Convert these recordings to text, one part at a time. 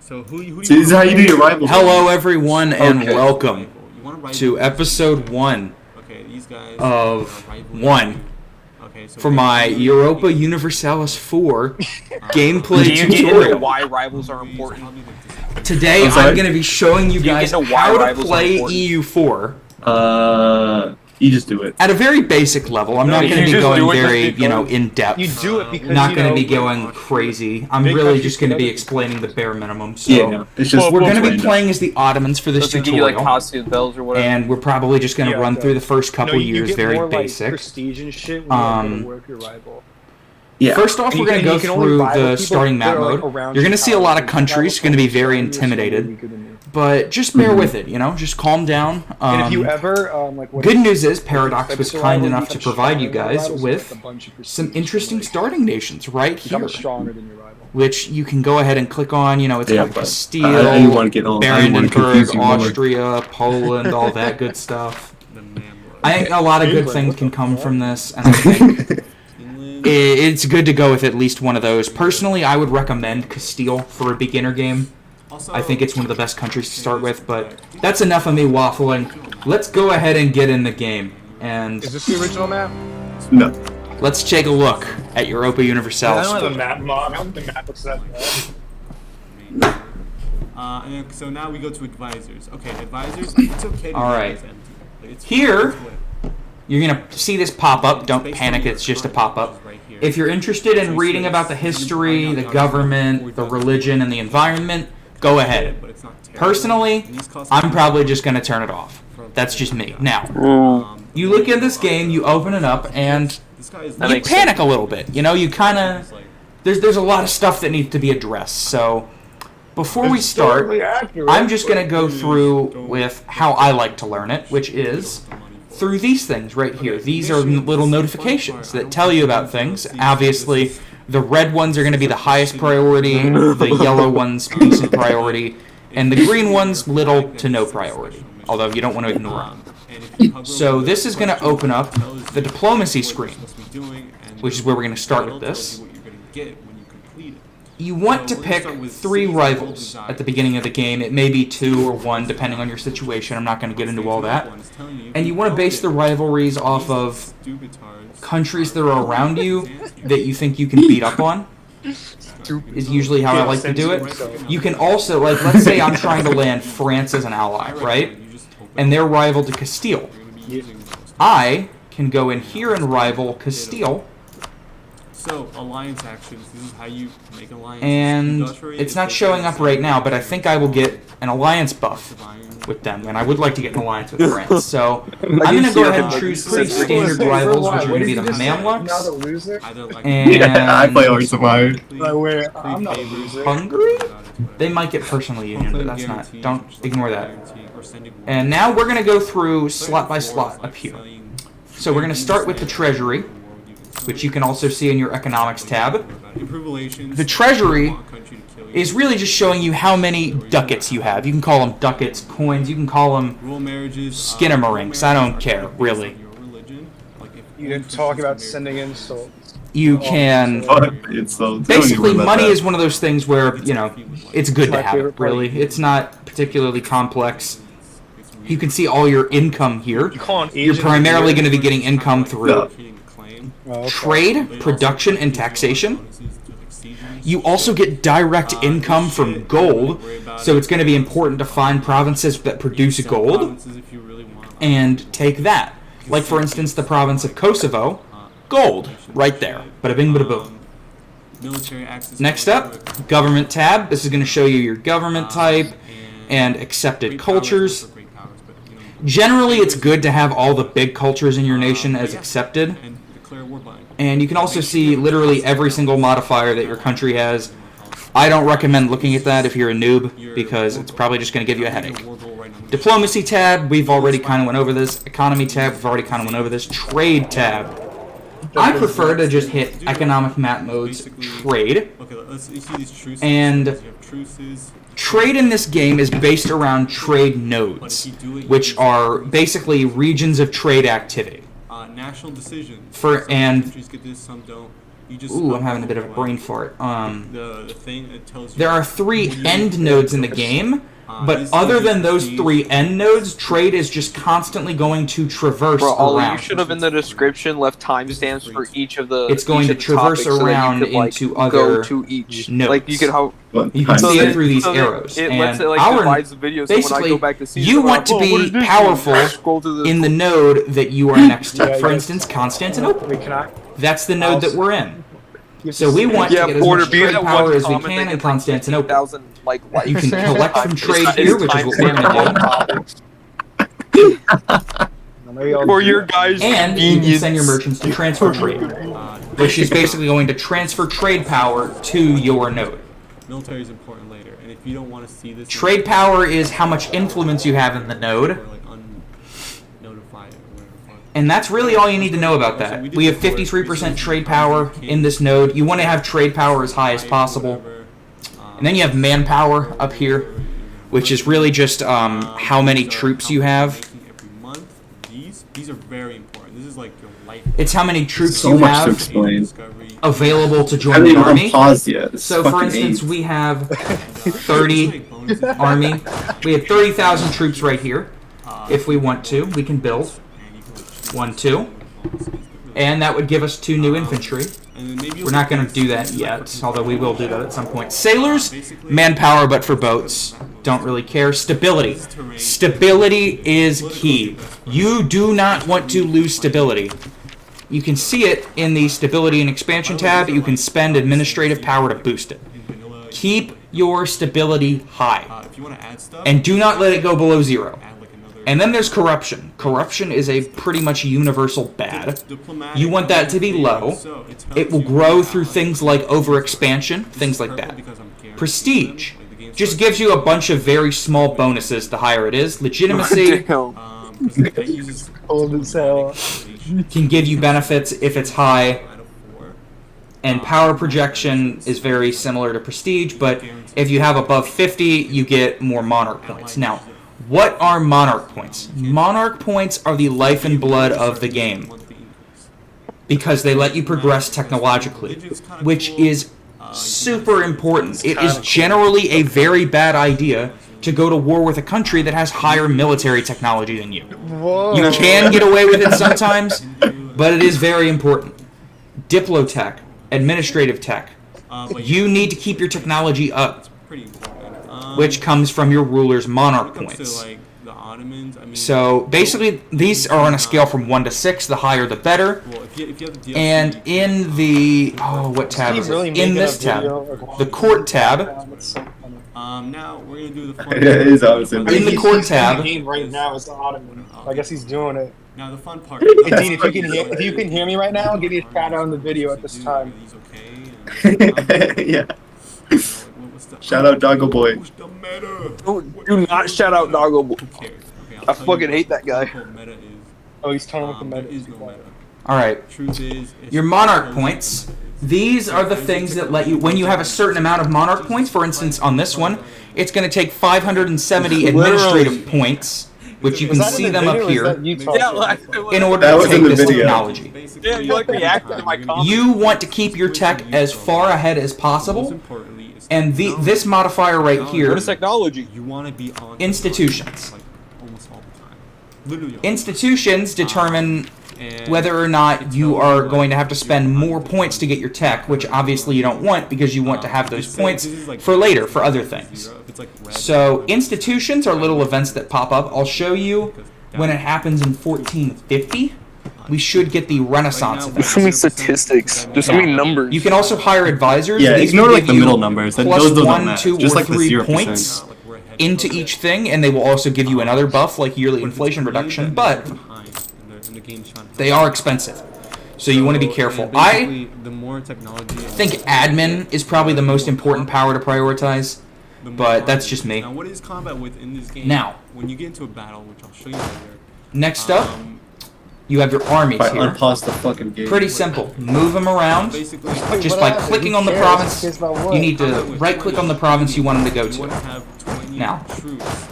So who See, this is how you do your rivals. Hello, everyone, and welcome to episode 1 of 1 for my Europa Universalis 4 gameplay Do you tutorial. know why rivals are important? Today, I'm going to be showing you guys get to why how to rivals are play important? EU4 You just do it. at a very basic level. I'm not you going to be just going do it just very, because in depth. You do it because Not going to be going crazy. I'm big really countries just going to be together. explaining the bare minimum. So Yeah, it's just we're going to be random. playing as the Ottomans for this Does it give you like tutorial. costume bells or whatever? And we're probably just going to Yeah, run it through the does. first couple you years get very more, basic. Like, prestige and shit when you go to work your rival. Yeah. First off, And we're you going to can- go you can only through rival the people starting that map are, like, mode. around You're going to your see a power. lot of Like, countries rival going to be very countries are intimidated. weaker than you. But just bear with it, just calm down. And if you ever Good news is Paradox was episode kind rival enough to becomes provide you stronger than guys rivals, with like a bunch of prestige, some interesting like, starting nations right here, become stronger than your rival. which you can go ahead and click on. It's Yeah, got but Castile, I didn't want to get on. I didn't want to confuse Brandenburg, you more. Austria, Poland, all that good stuff. I think a lot of good things can come from this, and I think it's good to go with at least one of those. Personally, I would recommend Castile for a beginner game. I think it's one of the best countries to start with, but that's enough of me waffling. Let's go ahead and get in the game, and Is this the original map? No. let's take a look at Europa Universalis. I don't have a map mod. I don't think the map looks that bad. And then, so now we go to advisors. Okay, advisors. It's okay. To All leave right. this empty. Like, it's Here- it's lit. You're going to see this pop up. Don't panic, it's just a pop up. If you're interested in reading about the history, the government, the religion, and the environment, go ahead. But it's not terrible. Personally, And these cost I'm probably just going to turn it off. That's just me. Now, you look at this game, you open it up, and This guy is That you makes panic a little bit. You kind of... There's a lot of stuff that needs to be addressed. So, before we start, I'm just going to go through with how I like to learn it, which is through these things right here. These are little notifications that tell you about things. Obviously, the red ones are going to be the highest priority, the yellow ones decent priority, and the green ones little to no priority, although you don't want to ignore them. So this is going to open up the diplomacy screen, which is where we're going to start with this. You want to pick 3 rivals at the beginning of the game. It may be 2 or 1, depending on your situation. I'm not going to get into all that. And you want to base the rivalries off of countries that are around you that you think you can beat up on. Is usually how I like to do it. You can also, like, let's say I'm trying to land France as an ally, right? And they're rival to Castile. I can go in here and rival Castile. So, alliance actions. This is how you make an alliance. And it's not showing up right now, but I think I will get an alliance buff with them, and I would like to get an alliance with France. So I'm going to go ahead and choose pretty standard rivals, which are going to be the Mamluks Yeah, I and play always survived. I'm not a loser. Hungary. They might get personal union, but that's not. Don't ignore that. And now we're going to go through slot by slot up here. So we're going to start with the treasury, which you can also see in your economics tab. The treasury is really just showing you how many ducats you have. You can call them ducats, coins, you can call them skinnamarink. I don't care, really. You didn't talk about sending insults. You can... It's so Basically, money is one of those things where, it's good to have it, really. It's not particularly complex. You can see all your income here. You're primarily going to be getting income through trade, production, and taxation. You also get direct income from gold, so it's going to be important to find provinces that produce gold and take that. Like, for instance, the province of Kosovo, gold, right there. Bada bing, bada boom. Next up, government tab. This is going to show you your government type and accepted cultures. Generally, it's good to have all the big cultures in your nation as accepted. And you can also see literally every single modifier that your country has. I don't recommend looking at that if you're a noob, because it's probably just going to give you a headache. Diplomacy tab, we've already kind of went over this. Economy tab, we've already kind of went over this. Trade tab. I prefer to just hit economic map modes, trade. And trade in this game is based around trade nodes, which are basically regions of trade activity. National decision. And Ooh, I'm having a bit of a brain fart. The thing it tells you There are 3 end nodes in the game, but other than those 3 end nodes, trade is just constantly going to traverse Bro, Ollie, you around. should have in the description left timestamps for each of the. It's going each to of the traverse topics so that you around could, like, into go other to each. nodes. Like you could how. You can So see that- it through these so that arrows. It And lets it like our, divides the video. So when I basically, go back to see you want to be powerful Scroll to in the node that you are next to. Yeah, For yes. instance, Constantinople. Wait, can I? That's the node that we're in. You So we want to Yeah, get as Porter, much be trade that power one as we comment can that in gets, like, Constantinople. 50,000, like, likes. You can collect from trade It's here, which is what we're going to do. For your guys' And you can convenience. send your merchants to transfer trade, which is basically going to transfer trade power to your node. military is important later, and if you don't want to see this, Trade power is how much influence you have in the node, or like unnotify it or whatever. and that's really all you need to know about that. We have 53% trade power in this node. You want to have trade power as high as possible. And then you have manpower up here, which is really just how many troops you have. Every month, these are very important. This is like your life. It's how many troops So you much to have explain. available to I join haven't the even army. paused yet. It's So, for fucking instance, 8. we have 30 army. We have 30,000 troops right here. If we want to, we can build 1, 2, and that would give us 2 new infantry. We're not going to do that yet, although we will do that at some point. Sailors, manpower, but for boats. Don't really care. Stability. Stability is key. You do not want to lose stability. You can see it in the Stability and Expansion tab. You can spend administrative power to boost it. Keep your stability high. And do not let it go below 0. And then there's corruption. Corruption is a pretty much universal bad. You want that to be low. It will grow through things like overexpansion, things like that. Prestige just gives you a bunch of very small bonuses the higher it is. Legitimacy Old as hell. can give you benefits if it's high. And power projection is very similar to prestige, but if you have above 50, you get more monarch points. Now, what are monarch points? Monarch points are the life and blood of the game because they let you progress technologically, which is super important. It is generally a very bad idea to go to war with a country that has higher military technology than you. Whoa. You can get away with it sometimes, but it is very important. Diplotech, administrative tech. You need to keep your technology up, which comes from your ruler's monarch points. So basically, these are on a scale from 1 to 6. The higher, the better. And in the what tab is it? In this tab, the court tab. Now we're gonna do the fun. It is obviously. In the He's court in the tab. game right now is the Ottoman. I guess he's doing it. Now the fun part. Hey, Dean, if you can hear me right now, give me a shout out on the video at this time. Yeah. Shout out Doggo Boy. Do not shout out Doggo Boy. I fucking hate that guy. Oh, he's telling with the meta. There is no meta. Alright. Truth is, Your monarch points. These are the things that let you, when you have a certain amount of monarch points, for instance, on this one, it's going to take 570 administrative points, which you can see them up here, in order That to was take in the this video. technology. Yeah, you like reacted to my comment. You want to keep your tech as far ahead as possible, and this modifier right here, What is technology? You want to be on institutions. like almost all the time. Literally all Institutions determine And whether or not you are going to have to spend more points to get your tech, which obviously you don't want because you want to have those points for later, for other things. So institutions are little events that pop up. I'll show you when it happens in 1450. We should get the Renaissance event. There's so many statistics. There's so many numbers. You can also hire advisors. Yeah, These ignore will like give the you middle numbers. Those plus don't 1, matter. 2, Just or like the 3 0%. points into each thing, and they will also give you another buff like yearly inflation reduction, but they are expensive. So you want to be careful. I think admin is probably the most important power to prioritize, but that's just me. Now, what is combat with in this game? Now, when you get into a battle, which I'll show you later. next up, you have your armies If I here. unpause the fucking game. Pretty simple. Move them around Basically, just by clicking on the province. You need to right-click on the province you want them to go you want to to. have 20 Now. troops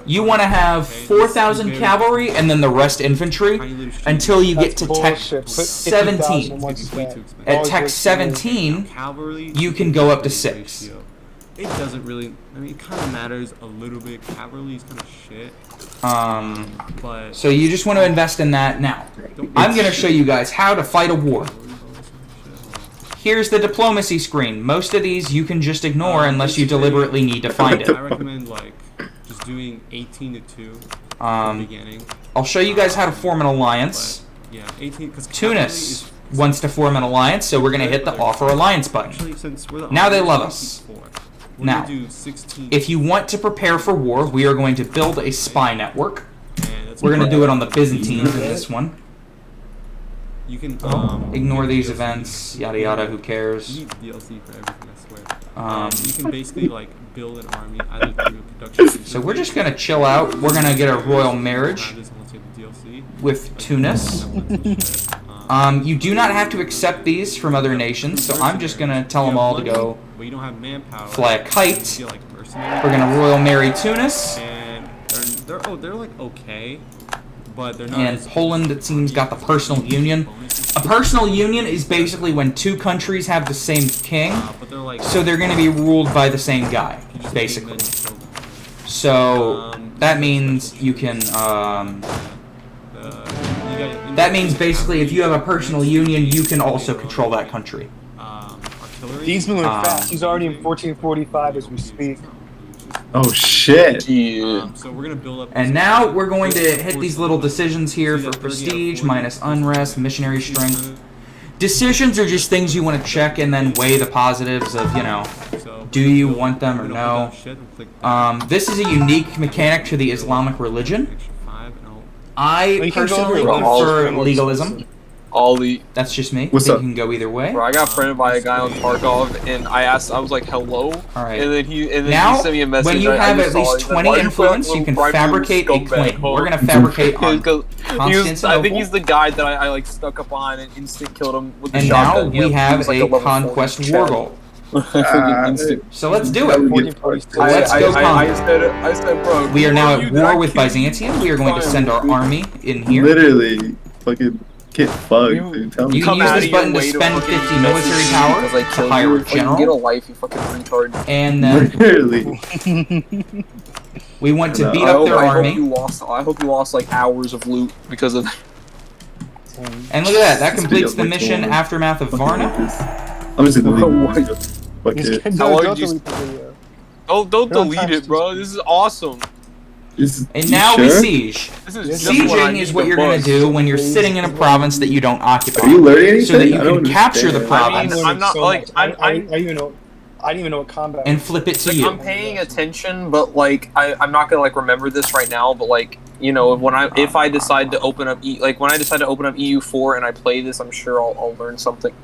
You want to have 4,000 cavalry and then the rest infantry until you get to tech 17. At tech 17, you can go up to 6. It doesn't really, I mean, it kind of matters a little bit. Cavalry is kind of shit. But so you just want to invest in that now. I'm going to show you guys how to fight a war. Here's the diplomacy screen. Most of these you can just ignore unless you deliberately need to find it. I recommend like just doing 18 to 2 at the beginning. I'll show you guys how to form an alliance. But, yeah, 18 because Tunis wants to form an alliance, so we're going to hit the offer alliance button. Now they love us. Now, if you want to prepare for war, we are going to build a spy network. We're going to do it on the Byzantines in this one. You can ignore these events, yada yada, who cares? You need DLC for everything, I swear. You can basically like build an army either through production. So we're just gonna chill out. We're gonna get a royal marriage with Tunis. You do not have to accept these from other nations, so I'm just gonna tell them all to go fly a kite. We're gonna royal marry Tunis. And they're like okay. But they're not. And Poland, it seems, got the personal union. A personal union is basically when two countries have the same king, so they're going to be ruled by the same guy, basically. So that means you can. That means basically, if you have a personal union, you can also control that country. He's moving fast. He's already in 1445 as we speak. Oh shit! Yeah. So we're gonna build up. And now we're going to hit these little decisions here for prestige, minus unrest, missionary strength. Decisions are just things you want to check and then weigh the positives of, you know, do you want them or no. This is a unique mechanic to the Islamic religion. I personally prefer legalism. That's just me. What's You up? can go either way. Bro, I got friended by a guy on Tarkov, and I was like, hello? Alright. And then he Now, sent me a message. when you have at least 20 influence, you can fabricate a claim. We're going to fabricate on Constantinople. I think he's the guy that I like stuck up on and instant killed him with the And shotgun. now we have a conquest war goal. So let's do it. Let's go conquer. I said, bro. We are now at war with Byzantium. We are going to send our army in here. Literally, fucking get fucked, dude. Tell me. You can use this button to spend 50 military power to hire a general. Get a life, you fucking retard. And then Literally. we want to beat up their army. I hope you lost like hours of loot because of that. And look at that. That completes the mission Aftermath of Varna. I'm just gonna leave it. Fuck it. Don't delete it, bro. This is awesome. And now we sure? siege. This is just what I Sieging need is what to you're going to bust. do when you're sitting in a province that you don't occupy. Are you learning anything? So that you I don't can capture the understand. province I'm not like I didn't even know what combat. and flip it to like, you. I'm paying attention, but like I'm not gonna like remember this right now. But like you know, if I decide to open up when I decide to open up EU4 and I play this, I'm sure I'll learn something.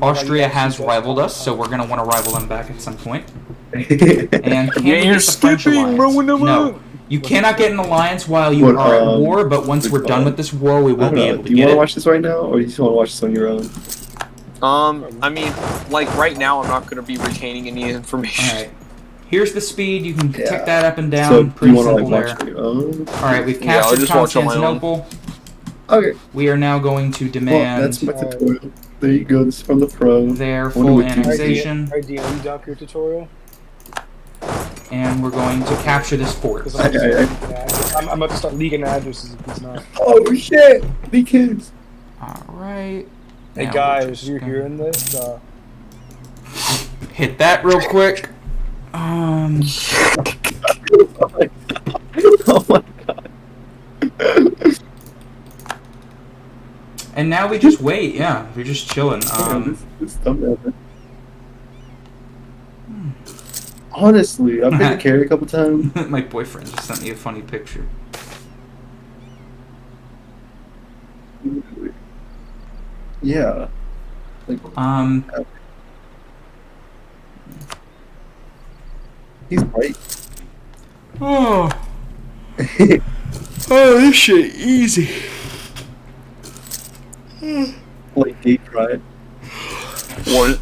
Austria has rivaled us, so we're going to want to rival them back at some point. And can we Yeah, get you're the French skipping, bro. alliance? No. You cannot get an alliance while you What, are at war, but once we're done with this war, we will be able to Do you get want to it. watch this right now, or do you just want to watch this on your own? I mean, like right now, I'm not gonna be retaining any information. Alright. Here's the speed. You can tick Yeah. that up and down. So, do you Pretty want to simple like there. watch on your own? Alright, we've Yeah, I'll captured just watch on my own. Constantinople. Okay. We are now going to Well, demand that's my tutorial. There you go. This is from the pro. their What do full we do? annexation, Alright, Dean, you down for your tutorial? and we're going to capture this fort. 'Cause I- I'm about to start leaking addresses if it's not. Oh shit! The kids. Alright. Hey Now we're guys, just you're gonna hearing this? hit that real quick. Oh my god. And now we just wait. Yeah, we're just chilling. This thumbnail. Honestly, I've been to carry a couple times. My boyfriend just sent me a funny picture. Yeah. Like, he's right. Oh. Oh, this shit easy. Like deep fried. What?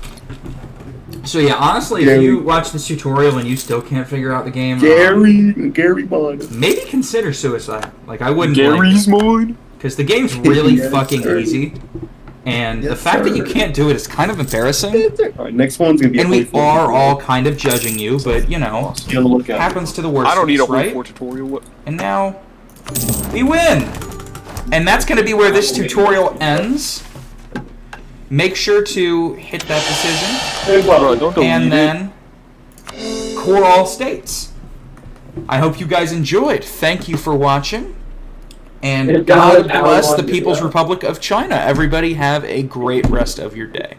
So yeah, honestly, if you watch this tutorial and you still can't figure out the game, Gary Bond. maybe consider suicide. Like, I wouldn't. Gary's mine. Because the game's really Yes, fucking sir. easy, and the Yes, fact that you sir. can't do it is kind of embarrassing. Alright, next one's gonna be And a we playful are tutorial. all kind of judging you, but you know, Be on the lookout. happens to the worst I don't of need a us, whole right? 4 tutorial. What? And now we win, and that's going to be where this tutorial ends. Make sure to hit that decision, Hey, Bro, Bobby. don't delete and it. then core all states. I hope you guys enjoyed. Thank you for watching. And God bless the People's Republic of China. Everybody have a great rest of your day.